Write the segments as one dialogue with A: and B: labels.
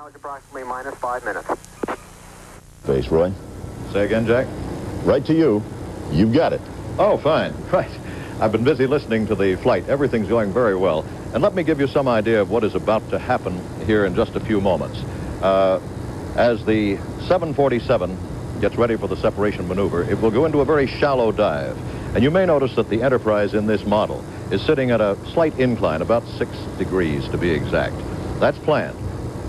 A: now is approximately minus 5 minutes.
B: Face, Roy.
C: Say again, Jack?
B: Right to you. You've got it.
C: Oh, fine. Right. I've been busy listening to the flight. Everything's going very well. And let me give you some idea of what is about to happen here in just a few moments. As the 747 gets ready for the separation maneuver, it will go into a very shallow dive. And you may notice that the Enterprise in this model is sitting at a slight incline, about 6 degrees to be exact. That's planned.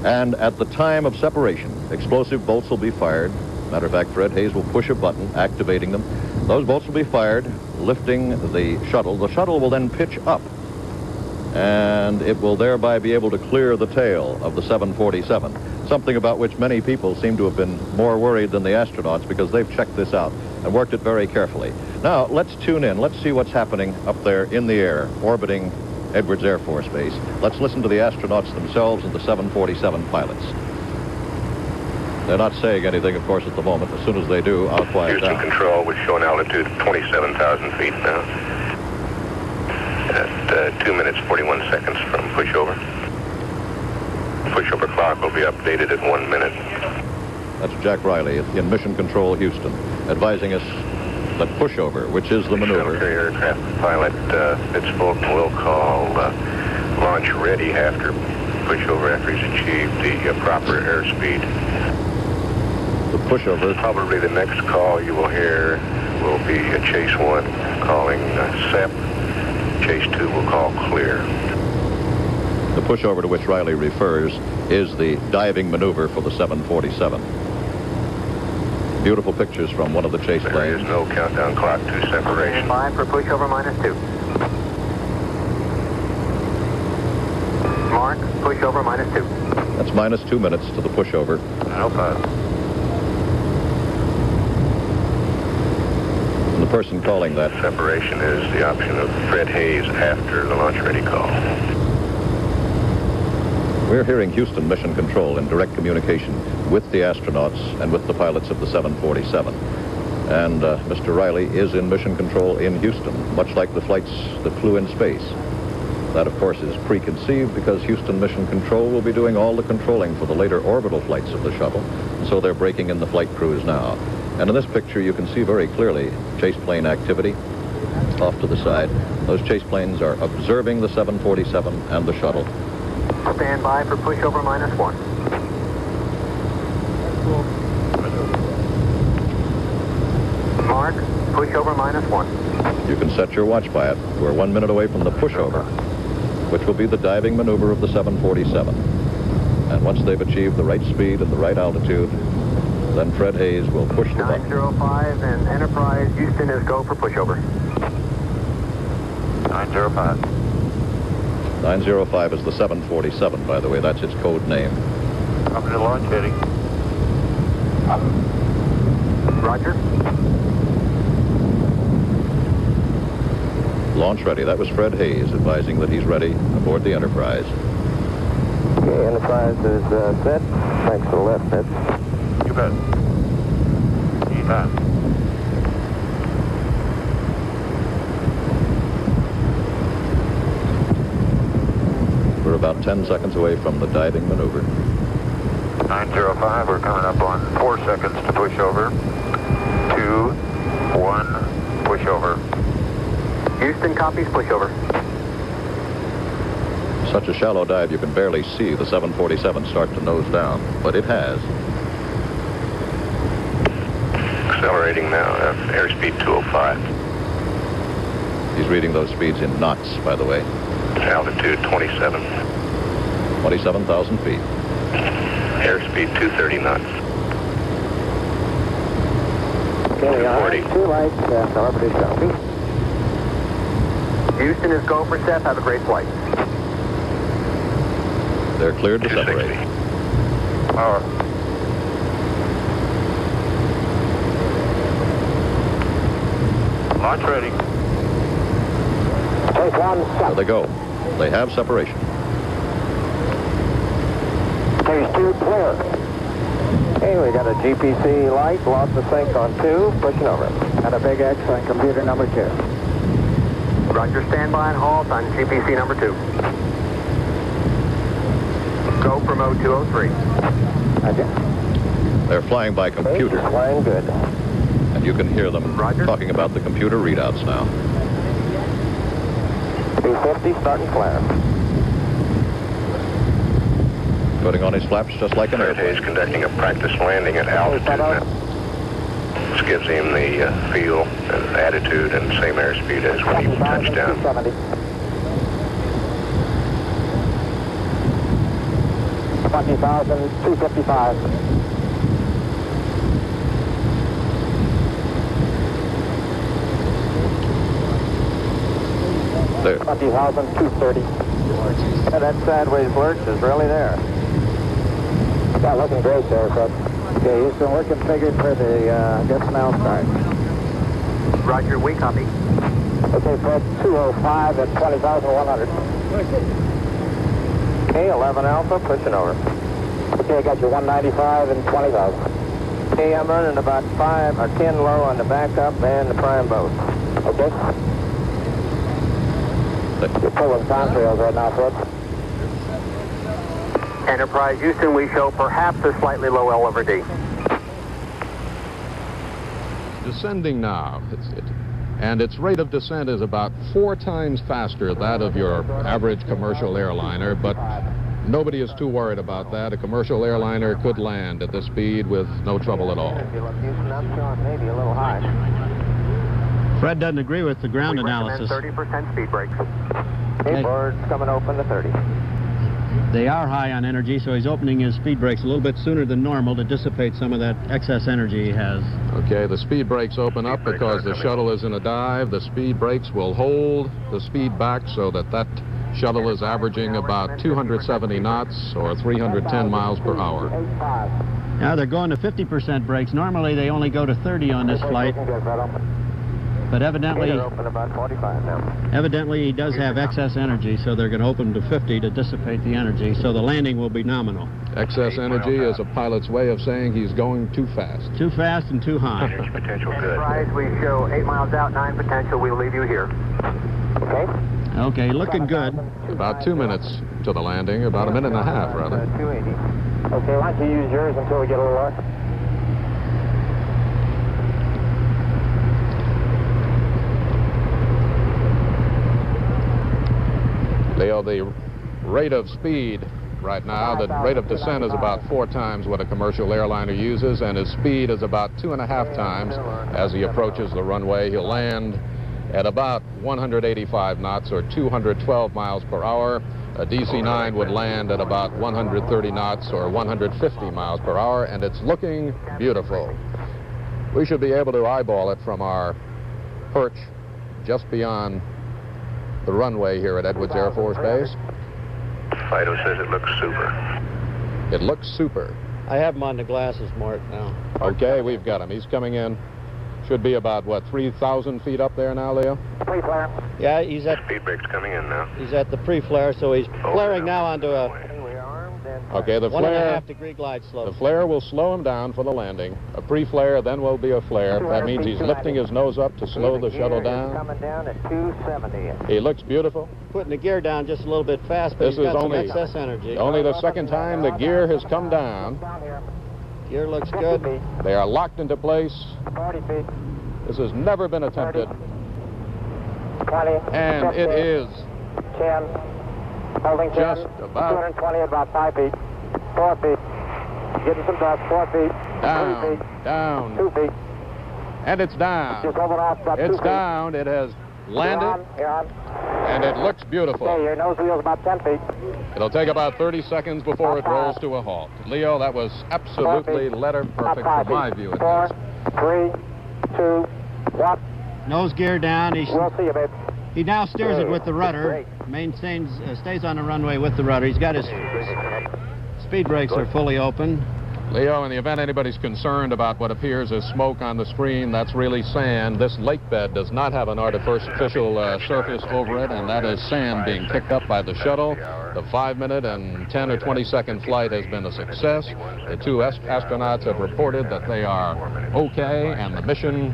C: And at the time of separation, explosive bolts will be fired. Matter of fact, Fred Hayes will push a button, activating them. Those bolts will be fired, lifting the shuttle. The shuttle will then pitch up, and it will thereby be able to clear the tail of the 747, something about which many people seem to have been more worried than the astronauts because they've checked this out and worked it very carefully. Now, let's tune in. Let's see what's happening up there in the air, orbiting Edwards Air Force Base. Let's listen to the astronauts themselves and the 747 pilots. They're not saying anything, of course, at the moment. As soon as they do, I'll quiet down.
D: Houston Control, we're showing altitude of 27,000 feet now. At 2 minutes, 41 seconds from pushover. Pushover clock will be updated at 1 minute.
C: That's Jack Riley in Mission Control, Houston, advising us that pushover, which is the maneuver.
D: Shuttle carrier aircraft pilot Pittsburgh will call launch ready after pushover, after he's achieved the proper airspeed.
C: The pushover.
D: Probably the next call you will hear will be Chase 1 calling SEP. Chase 2 will call clear.
C: The pushover to which Riley refers is the diving maneuver for the 747. Beautiful pictures from one of the chase planes.
D: There is no countdown clock to separation.
A: 5 for pushover minus 2. Mark, pushover minus 2.
C: That's minus 2 minutes to the pushover.
D: No problem.
C: And the person calling that.
D: Separation is the option of Fred Hayes after the launch ready call.
C: We're hearing Houston Mission Control in direct communication with the astronauts and with the pilots of the 747. And Mr. Riley is in Mission Control in Houston, much like the flights that flew in space. That, of course, is preconceived because Houston Mission Control will be doing all the controlling for the later orbital flights of the shuttle, and so they're breaking in the flight crews now. And in this picture, you can see very clearly chase plane activity off to the side. Those chase planes are observing the 747 and the shuttle.
A: Stand by for pushover minus 1. Mark, pushover minus 1.
C: You can set your watch by it. We're 1 minute away from the pushover, which will be the diving maneuver of the 747. And once they've achieved the right speed and the right altitude, then Fred Hayes will push the button.
A: 905 and Enterprise Houston is go for pushover.
D: 905.
C: 905 is the 747, by the way. That's its code name.
D: Up to launch heading.
A: Roger.
C: Launch ready. That was Fred Hayes advising that he's ready aboard the Enterprise.
E: Okay, Enterprise is set. Thanks for the left, Ed.
D: You bet. Anytime.
C: We're about 10 seconds away from the diving maneuver.
D: 905, we're coming up on 4 seconds to push over. 2, 1, push over.
A: Houston copies pushover.
C: Such a shallow dive you can barely see the 747 start to nose down, but it has.
D: Accelerating now, airspeed 205.
C: He's reading those speeds in knots, by the way.
D: Altitude 27.
C: 27,000 feet.
D: Airspeed 230 knots.
E: Okay,
D: 40.
E: 2 lights, calibrate copy.
A: Houston is go for SEP. Have a great flight.
C: They're cleared to
D: 260.
C: separate.
D: Power. Launch ready.
E: Take on
C: There
E: SEP.
C: they go. They have separation.
E: Phase 2 clear. Okay, we got a GPC light, lost the sync on 2, pushing over. Got a big X on computer number 2.
A: Roger, standby and halt on GPC number 2. Go for mode 203.
E: Roger.
C: They're flying by computer,
E: Flying good.
C: and you can hear them
A: Roger.
C: talking about the computer readouts now.
E: 250, starting flare.
C: Putting on his flaps just like an
D: He's
C: airplane.
D: conducting a practice landing at altitude now. This gives him the feel and attitude and same airspeed as when he touched down.
E: 270. 20,255.
C: There.
E: 20,230. Yeah, that sideways lurch is really there. Yeah, looking great there, Fred. Okay, Houston, we're configured for the dismount start.
A: Roger, we copy.
E: Okay, Fred, 205 at 20,100. Okay, 11 Alpha, pushing over. Okay, I got you 195 and 20,000. Okay, I'm running about 5 or 10 low on the backup and the prime boat. Okay? You're pulling contrails right now, Fred.
A: Enterprise Houston, we show perhaps a slightly low L over D.
F: Descending now, and its rate of descent is about 4 times faster that of your average commercial airliner, but nobody is too worried about that. A commercial airliner could land at this speed with no trouble at all.
E: If you look, Houston, I'm showing maybe a little high.
G: Fred doesn't agree with the ground
A: We recommend
G: analysis.
A: 30% speed brakes.
E: Okay,
G: Okay.
E: board's coming open to 30.
G: They are high on energy, so he's opening his speed brakes a little bit sooner than normal to dissipate some of that excess energy he has.
F: Okay, the speed brakes open up
D: brakes
F: because
D: are
F: the
D: coming.
F: shuttle is in a dive. The speed brakes will hold the speed back so that shuttle is averaging about 270 knots or 310 miles per hour.
E: 85.
G: Now they're going to 50% brakes. Normally they only go to 30 on this flight,
E: Looking good, Fred, open.
G: but
E: Okay,
G: evidently
E: they're open about 45 now.
G: he does have excess energy, so they're going to open to 50 to dissipate the energy, so the landing will be nominal.
F: Excess energy is a pilot's way of saying he's going too fast.
G: Too fast and too high.
D: Energy potential good.
A: Enterprise, we show 8 miles out, 9 potential. We'll leave you here.
E: Okay?
G: Okay, looking good.
F: About 2 minutes to the landing, about a minute and a half, rather.
E: 280. Okay, why don't you use yours until we get a little lower?
F: Leo, the rate of speed right now, the rate of descent is about 4 times what a commercial airliner uses, and his speed is about 2.5 times as he approaches the runway. He'll land at about 185 knots or 212 miles per hour. A DC-9 would land at about 130 knots or 150 miles per hour, and it's looking beautiful. We should be able to eyeball it from our perch just beyond the runway here at Edwards Air Force Base.
D: Fido says it looks super.
F: It looks super.
G: I have him on the glasses, Mort, now.
F: Okay, we've got him. He's coming in. Should be about, what, 3,000 feet up there now, Leo?
E: Pre-flare.
G: Yeah, he's at
D: Speed brake's coming in now.
G: the pre-flare, so he's flaring now onto a
E: We are armed and...
F: Okay, the flare,
G: 1.5 degree glide
F: the
G: slope.
F: flare will slow him down for the landing. A pre-flare, then will be a flare. That means he's lifting his nose up to slow the shuttle down.
E: Coming down at 270.
F: He looks beautiful.
G: Putting the gear down just a little bit fast, but
F: This
G: he's got
F: is
G: some
F: only-
G: excess energy.
F: Only the second time the gear has come down.
E: Down here.
G: Gear looks
E: 50
G: good.
E: feet.
F: They are locked into place.
E: 40 feet.
F: This has never been attempted,
E: 20.
F: and
E: 50,
F: it is
E: 10. Holding 10.
F: just about
E: 220 at about 5 feet. 4 feet. Getting some dust. 4 feet. 3
F: down,
E: feet.
F: down,
E: 2 feet.
F: and it's down.
E: Just over off about 2
F: It's
E: feet.
F: down. It has landed,
E: You're on.
F: and it looks
E: Okay,
F: beautiful.
E: your nose wheel's about 10 feet.
F: It'll take about 30 seconds before it rolls to a halt. Leo, that was absolutely letter perfect
E: About
F: from
E: 5
F: my
E: feet.
F: view at
E: 4,
F: least.
E: 3, 2, 1.
G: Nose gear down.
E: We'll see you, babe.
G: He now steers it with the rudder.
E: Great.
G: Maintains, stays on the runway with the rudder. He's got his speed brakes are fully open.
F: Leo, in the event anybody's concerned about what appears as smoke on the screen, that's really sand. This lake bed does not have an artificial surface over it, and that is sand being picked up by the shuttle. The 5-minute and 10 or 20-second flight has been a success. The 2 astronauts have reported that they are okay, and the mission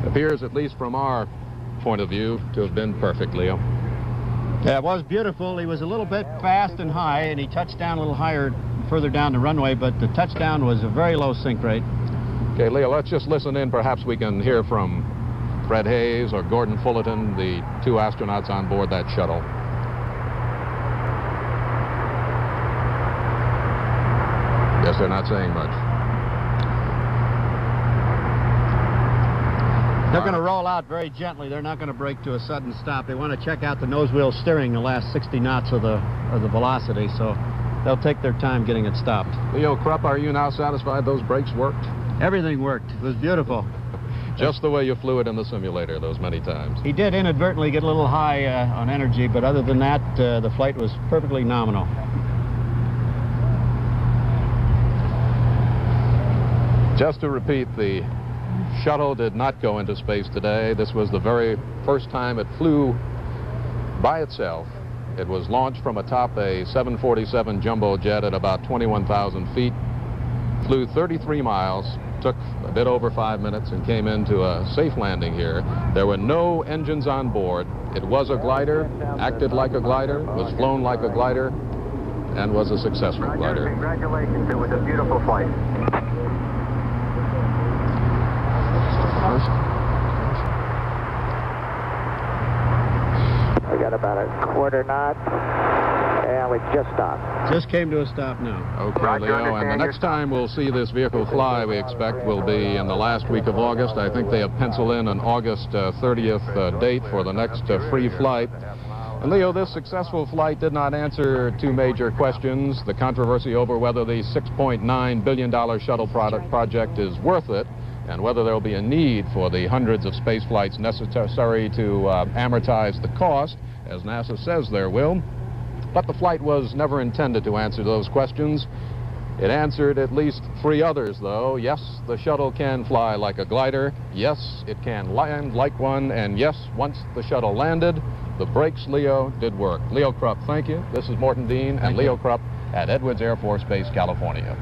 F: appears, at least from our point of view, to have been perfect, Leo.
G: Yeah, it was beautiful. He was a little bit fast and high, and he touched down a little higher further down the runway, but the touchdown was a very low sink rate.
F: Okay, Leo, let's just listen in. Perhaps we can hear from Fred Hayes or Gordon Fullerton, the two astronauts on board that shuttle. Guess they're not saying much.
G: They're going to roll out very gently. They're not going to brake to a sudden stop. They want to check out the nose wheel steering the last 60 knots of the velocity, so they'll take their time getting it stopped.
F: Leo Krupp, are you now satisfied those brakes worked?
G: Everything worked. It was beautiful.
F: Just the way you flew it in the simulator those many times.
G: He did inadvertently get a little high on energy, but other than that, the flight was perfectly nominal.
F: Just to repeat, the shuttle did not go into space today. This was the very first time it flew by itself. It was launched from atop a 747 jumbo jet at about 21,000 feet, flew 33 miles, took a bit over 5 minutes, and came into a safe landing here. There were no engines on board. It was a glider, acted like a glider, was flown like a glider, and was a successful glider.
A: Congratulations, it was a beautiful flight.
E: We got about a quarter knot, and we just stopped.
G: Just came to a stop now.
F: Okay, Leo, and the next time we'll see this vehicle fly, we expect, will be in the last week of August. I think they have penciled in an August 30th date for the next free flight. And Leo, this successful flight did not answer two major questions: the controversy over whether the $6.9 billion shuttle project is worth it, and whether there will be a need for the hundreds of space flights necessary to amortize the cost, as NASA says there will. But the flight was never intended to answer those questions. It answered at least three others, though. Yes, the shuttle can fly like a glider. Yes, it can land like one. And yes, once the shuttle landed, the brakes, Leo, did work. Leo Krupp, thank you. This is Morton Dean and Leo Krupp at Edwards Air Force Base, California.